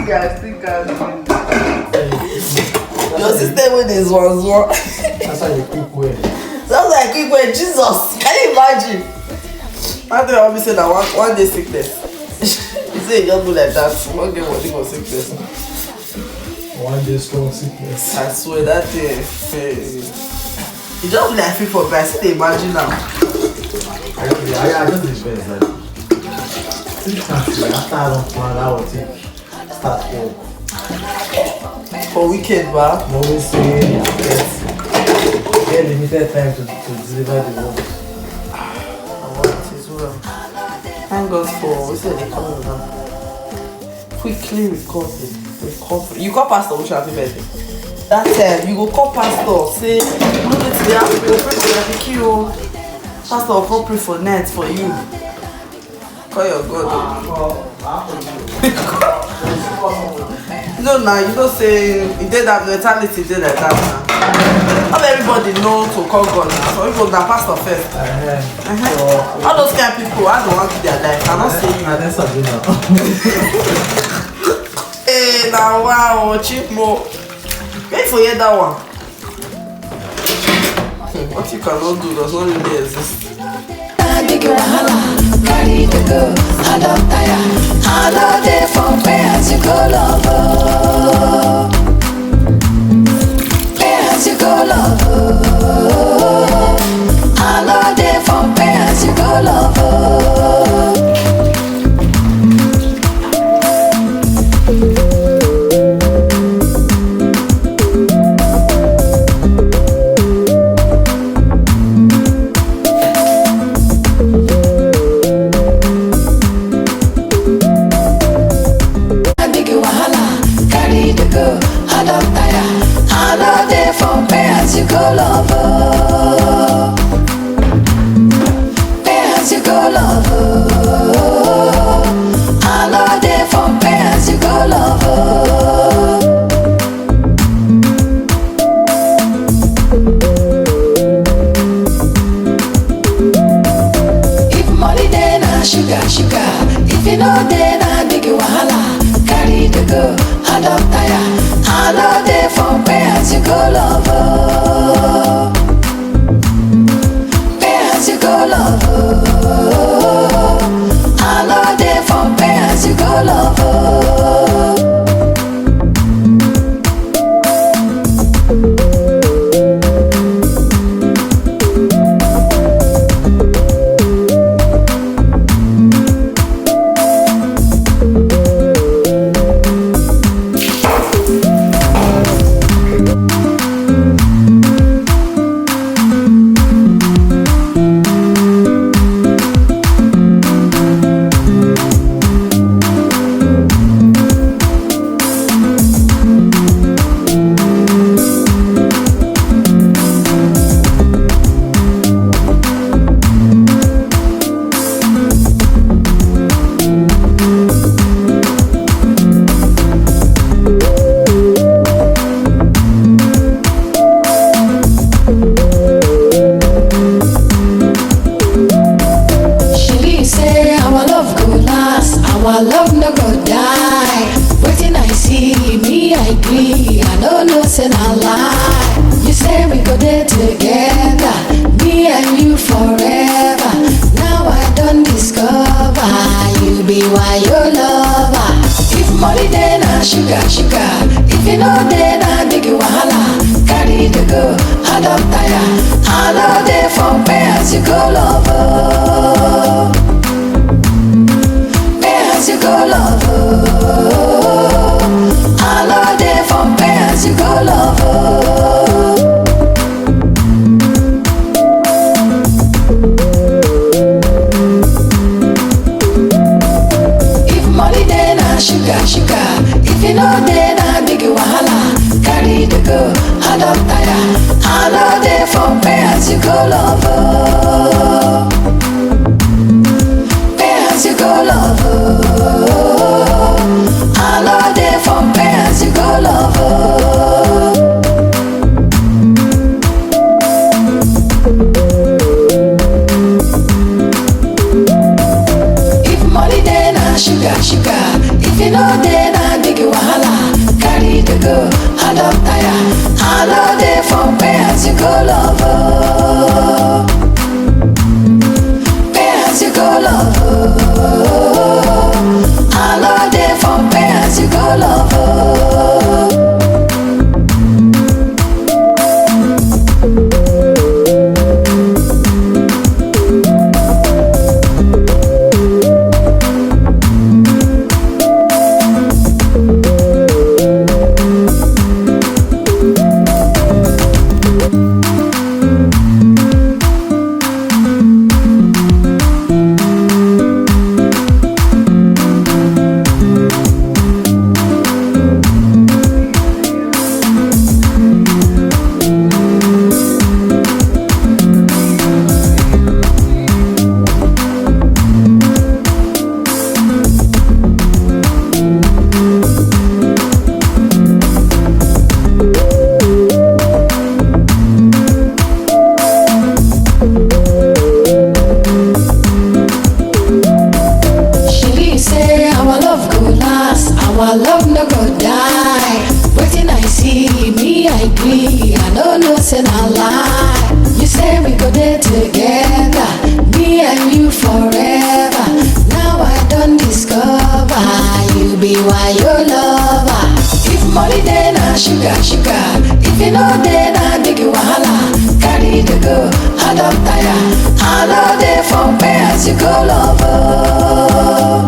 stickers. Your system with this one. That's how you quick way. Sounds like quick way. Jesus, can you imagine? I think I always say that one day sickness. You say you just do like that. One day what for sickness. One day strong sickness. I swear that thing. You just like feel for best. Imagine now. I just depends that. After I don't plan, I will take start work. For weekend, ba? Always say get limited time to deliver the work. Thank God for what's it they call it now? Quickly recovery. You call pastor which happy birthday. That time you go call pastor say you know today I will pray for your pikin. Pastor will come pray for net for you. Call your God. No, now you don't say it did that mentality did like that now. Not everybody know to call God now. So people that pastor first. All those kind of people, I don't want to their life. I don't say you. Hey, now wow, cheap more. Wait for you that one. What you cannot do does not really exist. Carry the girl, I don't tire. I know they from parents you go love. Parents you go love. I know they from parents you go love. If you know then I big you Pay as you go love. I know they for pay as you go love. Our love no go die. Waiting I see, me I agree. I don't know, say not lie. You say we go there together, me and you forever. Now I don't discover you be why your lover. If money then I sugar. If you know then I big wahala. Carry the go, I don't tire. I know they for pay as you go lover.